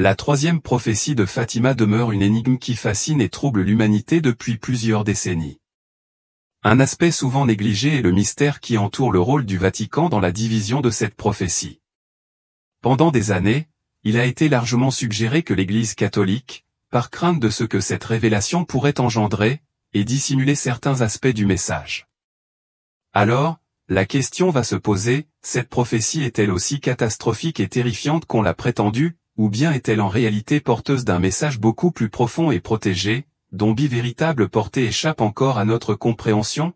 La troisième prophétie de Fatima demeure une énigme qui fascine et trouble l'humanité depuis plusieurs décennies. Un aspect souvent négligé est le mystère qui entoure le rôle du Vatican dans la division de cette prophétie. Pendant des années, il a été largement suggéré que l'Église catholique, par crainte de ce que cette révélation pourrait engendrer, ait dissimulé certains aspects du message. Alors, la question va se poser, cette prophétie est-elle aussi catastrophique et terrifiante qu'on l'a prétendu, ou bien est-elle en réalité porteuse d'un message beaucoup plus profond et protégé, dont véritable portée échappe encore à notre compréhension?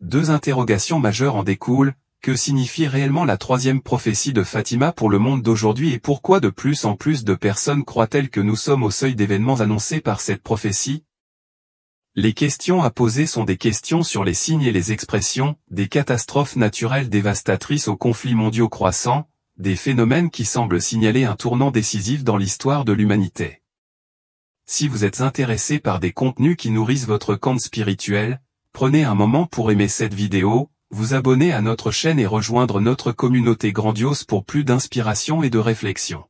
Deux interrogations majeures en découlent. Que signifie réellement la troisième prophétie de Fatima pour le monde d'aujourd'hui et pourquoi de plus en plus de personnes croient-elles que nous sommes au seuil d'événements annoncés par cette prophétie? Les questions à poser sont des questions sur les signes et les expressions, des catastrophes naturelles dévastatrices aux conflits mondiaux croissants, des phénomènes qui semblent signaler un tournant décisif dans l'histoire de l'humanité. Si vous êtes intéressé par des contenus qui nourrissent votre camp spirituel, prenez un moment pour aimer cette vidéo, vous abonner à notre chaîne et rejoindre notre communauté grandiose pour plus d'inspiration et de réflexion.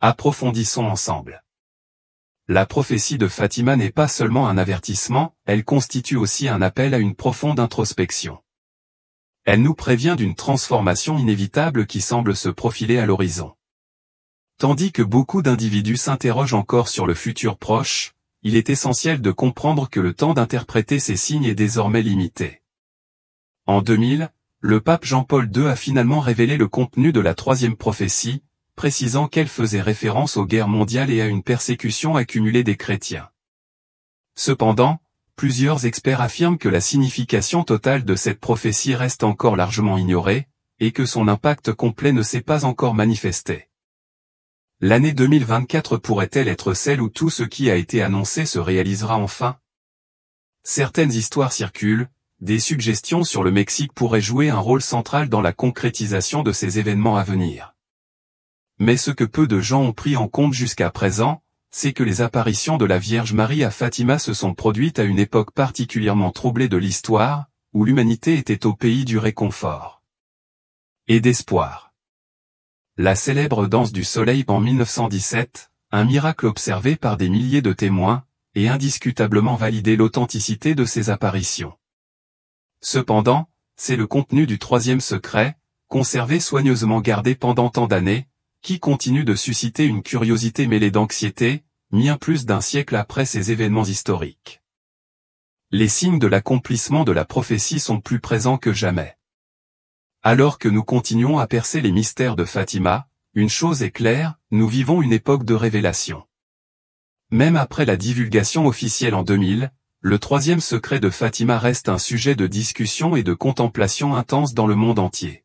Approfondissons ensemble. La prophétie de Fatima n'est pas seulement un avertissement, elle constitue aussi un appel à une profonde introspection. Elle nous prévient d'une transformation inévitable qui semble se profiler à l'horizon. Tandis que beaucoup d'individus s'interrogent encore sur le futur proche, il est essentiel de comprendre que le temps d'interpréter ces signes est désormais limité. En 2000, le pape Jean-Paul II a finalement révélé le contenu de la troisième prophétie, précisant qu'elle faisait référence aux guerres mondiales et à une persécution accumulée des chrétiens. Cependant, plusieurs experts affirment que la signification totale de cette prophétie reste encore largement ignorée, et que son impact complet ne s'est pas encore manifesté. L'année 2024 pourrait-elle être celle où tout ce qui a été annoncé se réalisera enfin? Certaines histoires circulent. Des suggestions sur le Mexique pourraient jouer un rôle central dans la concrétisation de ces événements à venir. Mais ce que peu de gens ont pris en compte jusqu'à présent, c'est que les apparitions de la Vierge Marie à Fatima se sont produites à une époque particulièrement troublée de l'histoire, où l'humanité était au pays du réconfort et d'espoir. La célèbre danse du soleil en 1917, un miracle observé par des milliers de témoins, et indiscutablement validé l'authenticité de ces apparitions. Cependant, c'est le contenu du troisième secret, conservé soigneusement gardé pendant tant d'années, qui continue de susciter une curiosité mêlée d'anxiété, bien plus d'un siècle après ces événements historiques. Les signes de l'accomplissement de la prophétie sont plus présents que jamais. Alors que nous continuons à percer les mystères de Fatima, une chose est claire, nous vivons une époque de révélation. Même après la divulgation officielle en 2000, le troisième secret de Fatima reste un sujet de discussion et de contemplation intense dans le monde entier.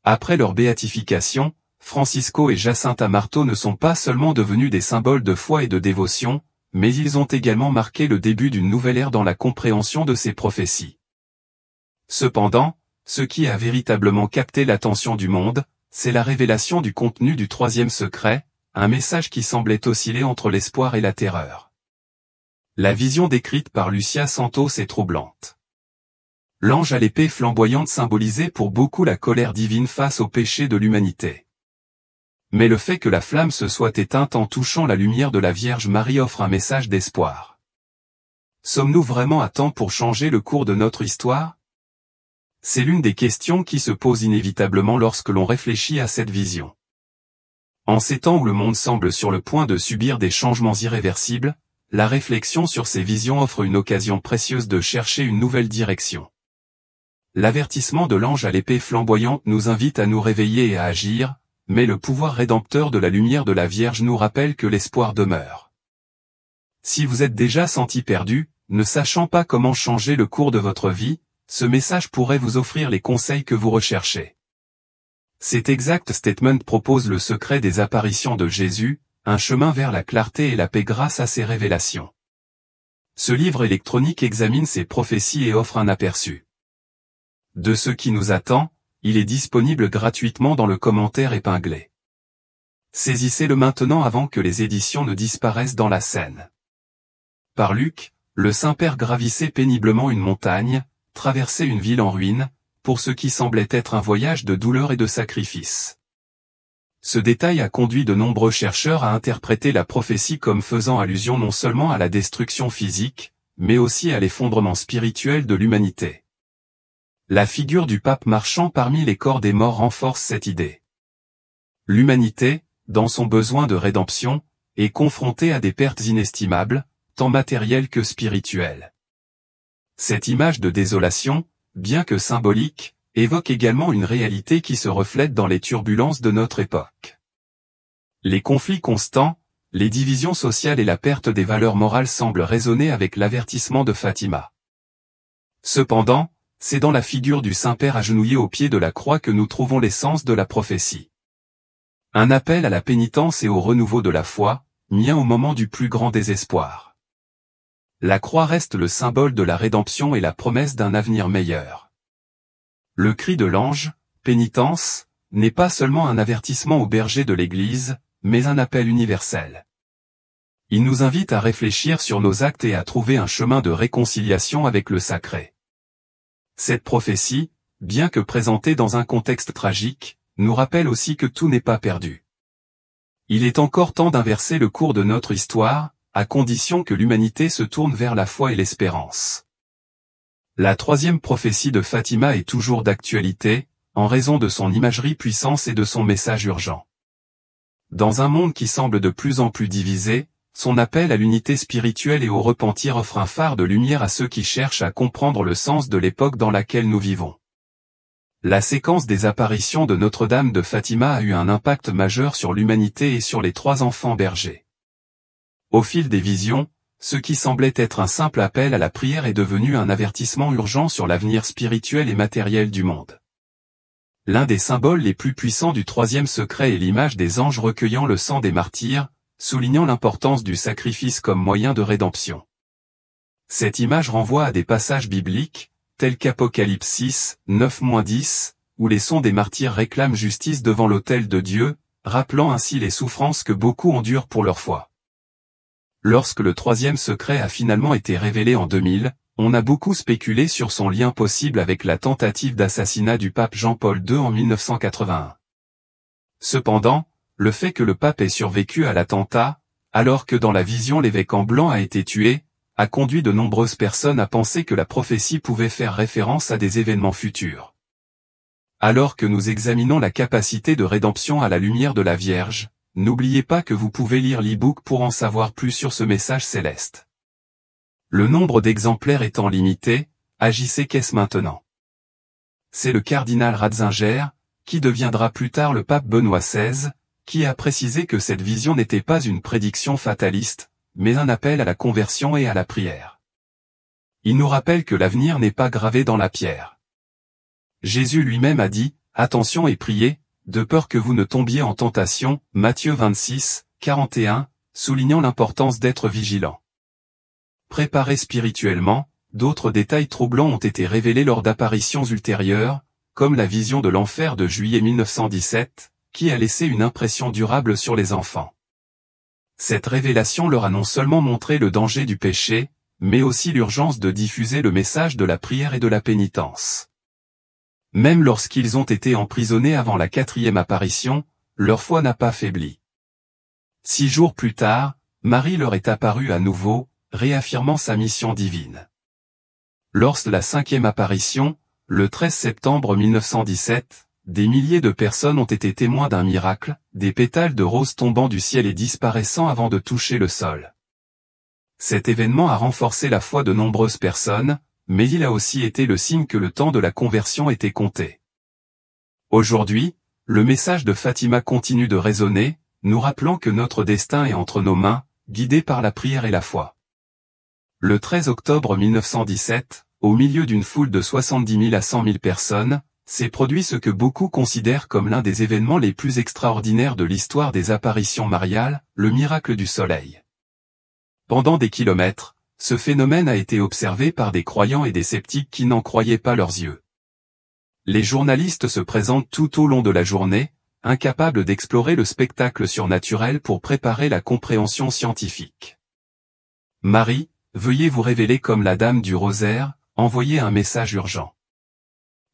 Après leur béatification, Francisco et Jacinta Marto ne sont pas seulement devenus des symboles de foi et de dévotion, mais ils ont également marqué le début d'une nouvelle ère dans la compréhension de ces prophéties. Cependant, ce qui a véritablement capté l'attention du monde, c'est la révélation du contenu du troisième secret, un message qui semblait osciller entre l'espoir et la terreur. La vision décrite par Lucia Santos est troublante. L'ange à l'épée flamboyante symbolisait pour beaucoup la colère divine face au péché de l'humanité. Mais le fait que la flamme se soit éteinte en touchant la lumière de la Vierge Marie offre un message d'espoir. Sommes-nous vraiment à temps pour changer le cours de notre histoire? C'est l'une des questions qui se posent inévitablement lorsque l'on réfléchit à cette vision. En ces temps où le monde semble sur le point de subir des changements irréversibles, la réflexion sur ces visions offre une occasion précieuse de chercher une nouvelle direction. L'avertissement de l'ange à l'épée flamboyante nous invite à nous réveiller et à agir, mais le pouvoir rédempteur de la lumière de la Vierge nous rappelle que l'espoir demeure. Si vous êtes déjà senti perdu, ne sachant pas comment changer le cours de votre vie, ce message pourrait vous offrir les conseils que vous recherchez. Cet exact statement propose le secret des apparitions de Jésus, un chemin vers la clarté et la paix grâce à ses révélations. Ce livre électronique examine ces prophéties et offre un aperçu de ce qui nous attend. Il est disponible gratuitement dans le commentaire épinglé. Saisissez-le maintenant avant que les éditions ne disparaissent dans la Seine. Par Luc, le Saint-Père gravissait péniblement une montagne, traversait une ville en ruine, pour ce qui semblait être un voyage de douleur et de sacrifice. Ce détail a conduit de nombreux chercheurs à interpréter la prophétie comme faisant allusion non seulement à la destruction physique, mais aussi à l'effondrement spirituel de l'humanité. La figure du pape marchant parmi les corps des morts renforce cette idée. L'humanité, dans son besoin de rédemption, est confrontée à des pertes inestimables, tant matérielles que spirituelles. Cette image de désolation, bien que symbolique, évoque également une réalité qui se reflète dans les turbulences de notre époque. Les conflits constants, les divisions sociales et la perte des valeurs morales semblent résonner avec l'avertissement de Fatima. Cependant, c'est dans la figure du Saint-Père agenouillé au pied de la croix que nous trouvons l'essence de la prophétie. Un appel à la pénitence et au renouveau de la foi, mien au moment du plus grand désespoir. La croix reste le symbole de la rédemption et la promesse d'un avenir meilleur. Le cri de l'ange, pénitence, n'est pas seulement un avertissement aux bergers de l'Église, mais un appel universel. Il nous invite à réfléchir sur nos actes et à trouver un chemin de réconciliation avec le sacré. Cette prophétie, bien que présentée dans un contexte tragique, nous rappelle aussi que tout n'est pas perdu. Il est encore temps d'inverser le cours de notre histoire, à condition que l'humanité se tourne vers la foi et l'espérance. La troisième prophétie de Fatima est toujours d'actualité, en raison de son imagerie puissante et de son message urgent. Dans un monde qui semble de plus en plus divisé, son appel à l'unité spirituelle et au repentir offre un phare de lumière à ceux qui cherchent à comprendre le sens de l'époque dans laquelle nous vivons. La séquence des apparitions de Notre-Dame de Fatima a eu un impact majeur sur l'humanité et sur les 3 enfants bergers. Au fil des visions, ce qui semblait être un simple appel à la prière est devenu un avertissement urgent sur l'avenir spirituel et matériel du monde. L'un des symboles les plus puissants du 3e secret est l'image des anges recueillant le sang des martyrs, soulignant l'importance du sacrifice comme moyen de rédemption. Cette image renvoie à des passages bibliques, tels qu'Apocalypse 6, 9-10, où les sons des martyrs réclament justice devant l'autel de Dieu, rappelant ainsi les souffrances que beaucoup endurent pour leur foi. Lorsque le 3e secret a finalement été révélé en 2000, on a beaucoup spéculé sur son lien possible avec la tentative d'assassinat du pape Jean-Paul II en 1981. Cependant, le fait que le pape ait survécu à l'attentat, alors que dans la vision l'évêque en blanc a été tué, a conduit de nombreuses personnes à penser que la prophétie pouvait faire référence à des événements futurs. Alors que nous examinons la capacité de rédemption à la lumière de la Vierge, n'oubliez pas que vous pouvez lire l'e-book pour en savoir plus sur ce message céleste. Le nombre d'exemplaires étant limité, agissez qu'est-ce maintenant. C'est le cardinal Ratzinger, qui deviendra plus tard le pape Benoît XVI, qui a précisé que cette vision n'était pas une prédiction fataliste, mais un appel à la conversion et à la prière. Il nous rappelle que l'avenir n'est pas gravé dans la pierre. Jésus lui-même a dit, « Attention et priez, de peur que vous ne tombiez en tentation » Matthieu 26, 41, soulignant l'importance d'être vigilant. Préparés spirituellement, d'autres détails troublants ont été révélés lors d'apparitions ultérieures, comme la vision de l'enfer de juillet 1917, qui a laissé une impression durable sur les enfants. Cette révélation leur a non seulement montré le danger du péché, mais aussi l'urgence de diffuser le message de la prière et de la pénitence. Même lorsqu'ils ont été emprisonnés avant la 4e apparition, leur foi n'a pas faibli. 6 jours plus tard, Marie leur est apparue à nouveau, réaffirmant sa mission divine. Lors de la 5e apparition, le 13 septembre 1917, des milliers de personnes ont été témoins d'un miracle, des pétales de rose tombant du ciel et disparaissant avant de toucher le sol. Cet événement a renforcé la foi de nombreuses personnes, mais il a aussi été le signe que le temps de la conversion était compté. Aujourd'hui, le message de Fatima continue de résonner, nous rappelant que notre destin est entre nos mains, guidé par la prière et la foi. Le 13 octobre 1917, au milieu d'une foule de 70 000 à 100 000 personnes, s'est produit ce que beaucoup considèrent comme l'un des événements les plus extraordinaires de l'histoire des apparitions mariales, le miracle du soleil. Pendant des kilomètres, ce phénomène a été observé par des croyants et des sceptiques qui n'en croyaient pas leurs yeux. Les journalistes se présentent tout au long de la journée, incapables d'explorer le spectacle surnaturel pour préparer la compréhension scientifique. Marie, veuillez vous révéler comme la Dame du Rosaire, envoyez un message urgent.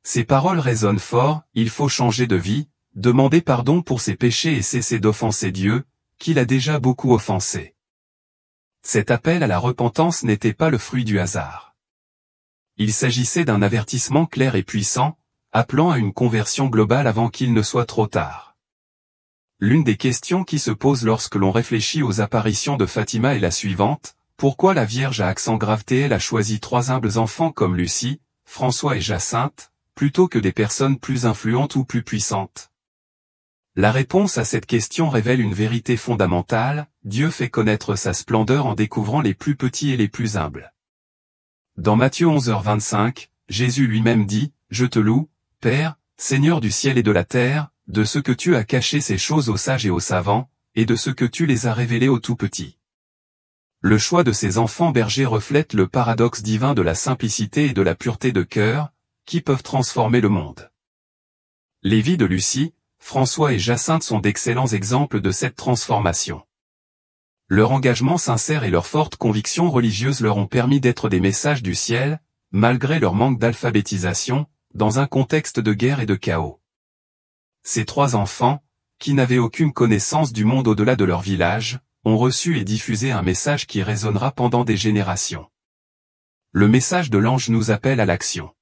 Ces paroles résonnent fort, il faut changer de vie, demander pardon pour ses péchés et cesser d'offenser Dieu, qu'il a déjà beaucoup offensé. Cet appel à la repentance n'était pas le fruit du hasard. Il s'agissait d'un avertissement clair et puissant, appelant à une conversion globale avant qu'il ne soit trop tard. L'une des questions qui se posent lorsque l'on réfléchit aux apparitions de Fatima est la suivante: pourquoi la Vierge à accent grave TL a choisi 3 humbles enfants comme Lucie, François et Jacinthe, plutôt que des personnes plus influentes ou plus puissantes? La réponse à cette question révèle une vérité fondamentale: Dieu fait connaître sa splendeur en découvrant les plus petits et les plus humbles. Dans Matthieu 11h25, Jésus lui-même dit: « Je te loue, Père, Seigneur du ciel et de la terre, de ce que tu as caché ces choses aux sages et aux savants, et de ce que tu les as révélées aux tout petits. » Le choix de ces enfants bergers reflète le paradoxe divin de la simplicité et de la pureté de cœur, qui peuvent transformer le monde. Les vies de Lucie, François et Jacinthe sont d'excellents exemples de cette transformation. Leur engagement sincère et leur forte conviction religieuse leur ont permis d'être des messages du ciel, malgré leur manque d'alphabétisation, dans un contexte de guerre et de chaos. Ces 3 enfants, qui n'avaient aucune connaissance du monde au-delà de leur village, ont reçu et diffusé un message qui résonnera pendant des générations. Le message de l'ange nous appelle à l'action.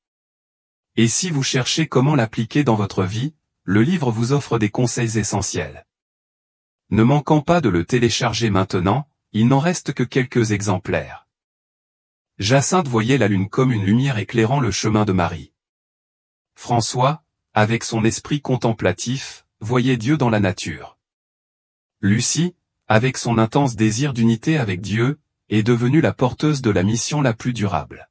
Et si vous cherchez comment l'appliquer dans votre vie, le livre vous offre des conseils essentiels. Ne manquant pas de le télécharger maintenant, il n'en reste que quelques exemplaires. Jacinthe voyait la lune comme une lumière éclairant le chemin de Marie. François, avec son esprit contemplatif, voyait Dieu dans la nature. Lucie, avec son intense désir d'unité avec Dieu, est devenue la porteuse de la mission la plus durable.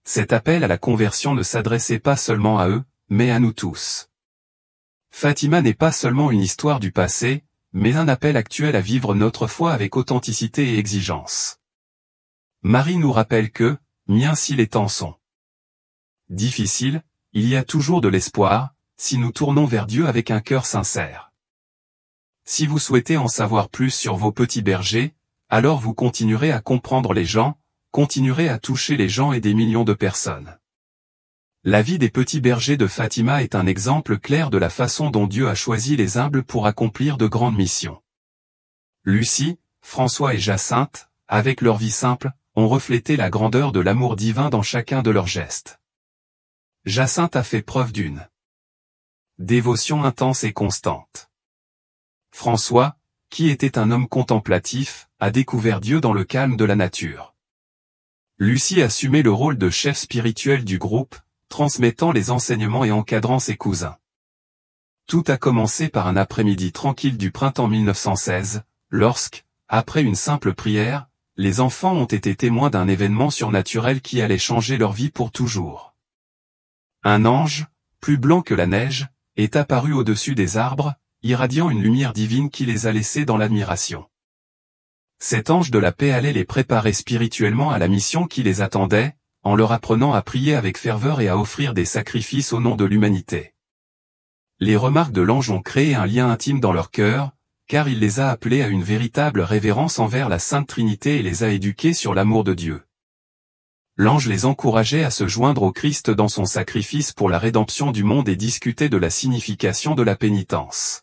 Cet appel à la conversion ne s'adressait pas seulement à eux, mais à nous tous. Fatima n'est pas seulement une histoire du passé, mais un appel actuel à vivre notre foi avec authenticité et exigence. Marie nous rappelle que, bien si les temps sont difficiles, il y a toujours de l'espoir, si nous tournons vers Dieu avec un cœur sincère. Si vous souhaitez en savoir plus sur vos petits bergers, alors vous continuerez à comprendre les gens, continuerez à toucher les gens et des millions de personnes. La vie des petits bergers de Fatima est un exemple clair de la façon dont Dieu a choisi les humbles pour accomplir de grandes missions. Lucie, François et Jacinthe, avec leur vie simple, ont reflété la grandeur de l'amour divin dans chacun de leurs gestes. Jacinthe a fait preuve d'une dévotion intense et constante. François, qui était un homme contemplatif, a découvert Dieu dans le calme de la nature. Lucie assumait le rôle de chef spirituel du groupe, transmettant les enseignements et encadrant ses cousins. Tout a commencé par un après-midi tranquille du printemps 1916, lorsque, après une simple prière, les enfants ont été témoins d'un événement surnaturel qui allait changer leur vie pour toujours. Un ange, plus blanc que la neige, est apparu au-dessus des arbres, irradiant une lumière divine qui les a laissés dans l'admiration. Cet ange de la paix allait les préparer spirituellement à la mission qui les attendait, en leur apprenant à prier avec ferveur et à offrir des sacrifices au nom de l'humanité. Les remarques de l'ange ont créé un lien intime dans leur cœur, car il les a appelés à une véritable révérence envers la Sainte Trinité et les a éduqués sur l'amour de Dieu. L'ange les encourageait à se joindre au Christ dans son sacrifice pour la rédemption du monde et discutait de la signification de la pénitence.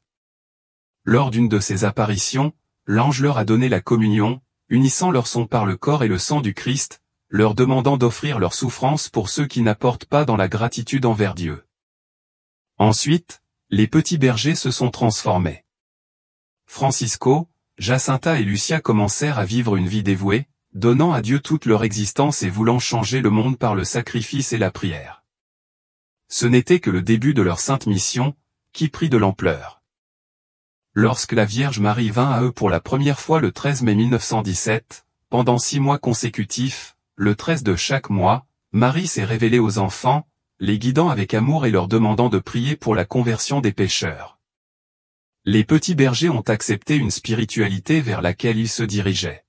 Lors d'une de ces apparitions, l'ange leur a donné la communion, unissant leur son par le corps et le sang du Christ, leur demandant d'offrir leur souffrance pour ceux qui n'apportent pas dans la gratitude envers Dieu. Ensuite, les petits bergers se sont transformés. Francisco, Jacinta et Lucia commencèrent à vivre une vie dévouée, donnant à Dieu toute leur existence et voulant changer le monde par le sacrifice et la prière. Ce n'était que le début de leur sainte mission, qui prit de l'ampleur. Lorsque la Vierge Marie vint à eux pour la première fois le 13 mai 1917, pendant 6 mois consécutifs, le 13 de chaque mois, Marie s'est révélée aux enfants, les guidant avec amour et leur demandant de prier pour la conversion des pécheurs. Les petits bergers ont accepté une spiritualité vers laquelle ils se dirigeaient.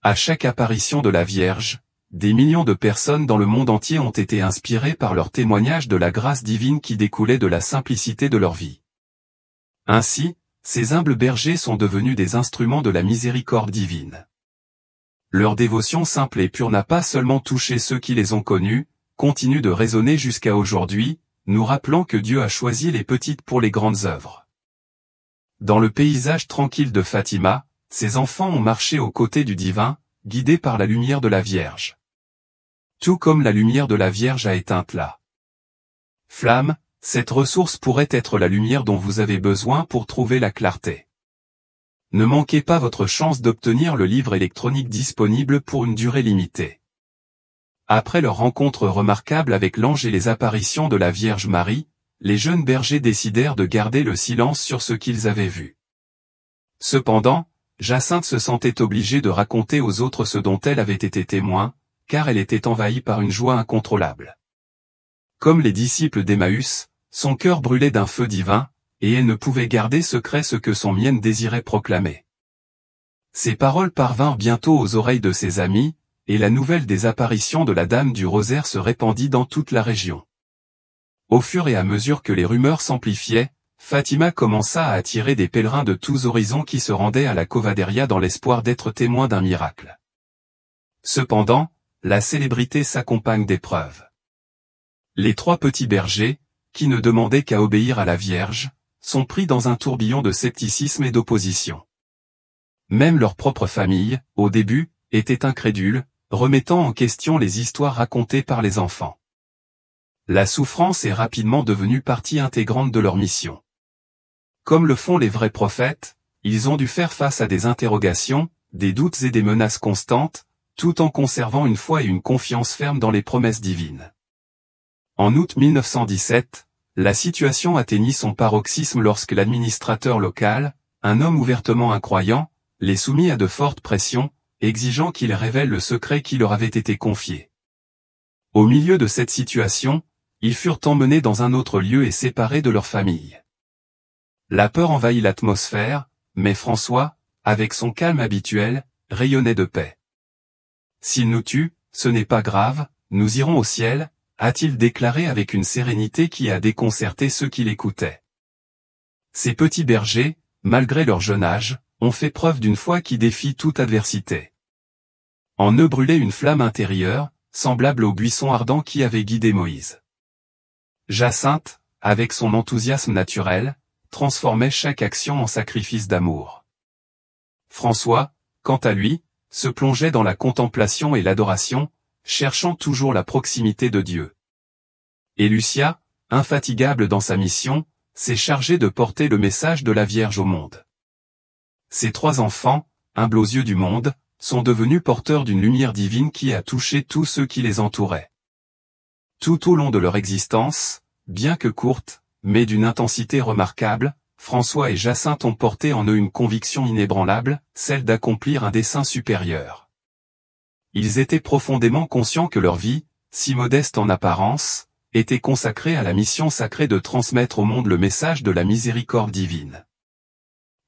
À chaque apparition de la Vierge, des millions de personnes dans le monde entier ont été inspirées par leur témoignage de la grâce divine qui découlait de la simplicité de leur vie. Ainsi, ces humbles bergers sont devenus des instruments de la miséricorde divine. Leur dévotion simple et pure n'a pas seulement touché ceux qui les ont connus, continue de résonner jusqu'à aujourd'hui, nous rappelant que Dieu a choisi les petites pour les grandes œuvres. Dans le paysage tranquille de Fatima, ces enfants ont marché aux côtés du divin, guidés par la lumière de la Vierge. Tout comme la lumière de la Vierge a éteint la flamme, cette ressource pourrait être la lumière dont vous avez besoin pour trouver la clarté. Ne manquez pas votre chance d'obtenir le livre électronique disponible pour une durée limitée. Après leur rencontre remarquable avec l'ange et les apparitions de la Vierge Marie, les jeunes bergers décidèrent de garder le silence sur ce qu'ils avaient vu. Cependant, Jacinthe se sentait obligée de raconter aux autres ce dont elle avait été témoin, car elle était envahie par une joie incontrôlable. Comme les disciples d'Emmaüs, son cœur brûlait d'un feu divin, et elle ne pouvait garder secret ce que son mienne désirait proclamer. Ces paroles parvinrent bientôt aux oreilles de ses amis, et la nouvelle des apparitions de la Dame du Rosaire se répandit dans toute la région. Au fur et à mesure que les rumeurs s'amplifiaient, Fatima commença à attirer des pèlerins de tous horizons qui se rendaient à la Covaderia dans l'espoir d'être témoins d'un miracle. Cependant, la célébrité s'accompagne d'épreuves. Les trois petits bergers, qui ne demandaient qu'à obéir à la Vierge, sont pris dans un tourbillon de scepticisme et d'opposition. Même leur propre famille, au début, était incrédule, remettant en question les histoires racontées par les enfants. La souffrance est rapidement devenue partie intégrante de leur mission. Comme le font les vrais prophètes, ils ont dû faire face à des interrogations, des doutes et des menaces constantes, tout en conservant une foi et une confiance ferme dans les promesses divines. En août 1917, la situation atteignit son paroxysme lorsque l'administrateur local, un homme ouvertement incroyant, les soumit à de fortes pressions, exigeant qu'ils révèlent le secret qui leur avait été confié. Au milieu de cette situation, ils furent emmenés dans un autre lieu et séparés de leur famille. La peur envahit l'atmosphère, mais François, avec son calme habituel, rayonnait de paix. « S'il nous tue, ce n'est pas grave, nous irons au ciel », a-t-il déclaré avec une sérénité qui a déconcerté ceux qui l'écoutaient. Ces petits bergers, malgré leur jeune âge, ont fait preuve d'une foi qui défie toute adversité. En eux brûlait une flamme intérieure, semblable au buisson ardent qui avait guidé Moïse. Jacinthe, avec son enthousiasme naturel, transformait chaque action en sacrifice d'amour. François, quant à lui, se plongeait dans la contemplation et l'adoration, cherchant toujours la proximité de Dieu. Et Lucia, infatigable dans sa mission, s'est chargée de porter le message de la Vierge au monde. Ces trois enfants, humbles aux yeux du monde, sont devenus porteurs d'une lumière divine qui a touché tous ceux qui les entouraient. Tout au long de leur existence, bien que courte, mais d'une intensité remarquable, François et Jacinthe ont porté en eux une conviction inébranlable, celle d'accomplir un dessein supérieur. Ils étaient profondément conscients que leur vie, si modeste en apparence, était consacrée à la mission sacrée de transmettre au monde le message de la miséricorde divine.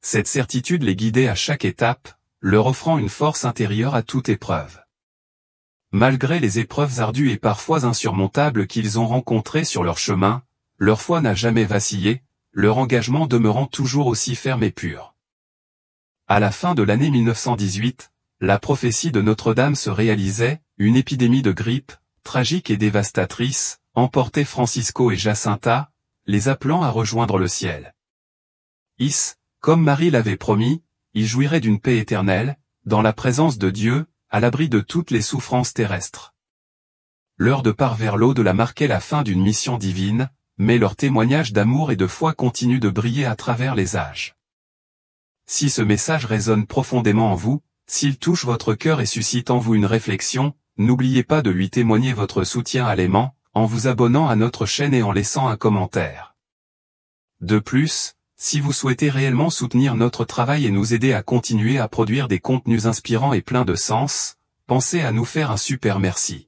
Cette certitude les guidait à chaque étape, leur offrant une force intérieure à toute épreuve. Malgré les épreuves ardues et parfois insurmontables qu'ils ont rencontrées sur leur chemin, leur foi n'a jamais vacillé, leur engagement demeurant toujours aussi ferme et pur. À la fin de l'année 1918, la prophétie de Notre-Dame se réalisait, une épidémie de grippe, tragique et dévastatrice, emportait Francisco et Jacinta, les appelant à rejoindre le ciel. Comme Marie l'avait promis, ils jouiraient d'une paix éternelle, dans la présence de Dieu, à l'abri de toutes les souffrances terrestres. Leur départ vers l'au-delà marquait la fin d'une mission divine, mais leur témoignage d'amour et de foi continue de briller à travers les âges. Si ce message résonne profondément en vous, s'il touche votre cœur et suscite en vous une réflexion, n'oubliez pas de lui témoigner votre soutien à l'aimant, en vous abonnant à notre chaîne et en laissant un commentaire. De plus, si vous souhaitez réellement soutenir notre travail et nous aider à continuer à produire des contenus inspirants et pleins de sens, pensez à nous faire un super merci.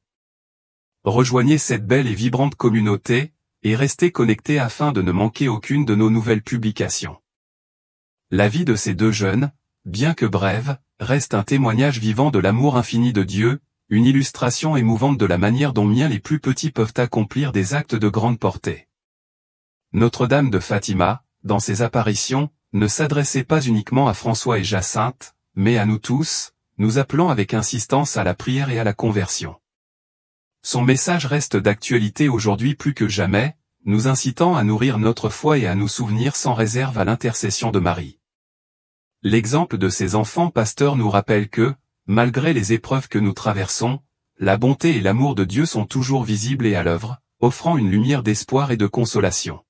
Rejoignez cette belle et vibrante communauté, et restez connectés afin de ne manquer aucune de nos nouvelles publications. La vie de ces deux jeunes, bien que brève, reste un témoignage vivant de l'amour infini de Dieu, une illustration émouvante de la manière dont bien les plus petits peuvent accomplir des actes de grande portée. Notre-Dame de Fatima, dans ses apparitions, ne s'adressait pas uniquement à François et Jacinthe, mais à nous tous, nous appelant avec insistance à la prière et à la conversion. Son message reste d'actualité aujourd'hui plus que jamais, nous incitant à nourrir notre foi et à nous souvenir sans réserve à l'intercession de Marie. L'exemple de ces enfants pasteurs nous rappelle que, malgré les épreuves que nous traversons, la bonté et l'amour de Dieu sont toujours visibles et à l'œuvre, offrant une lumière d'espoir et de consolation.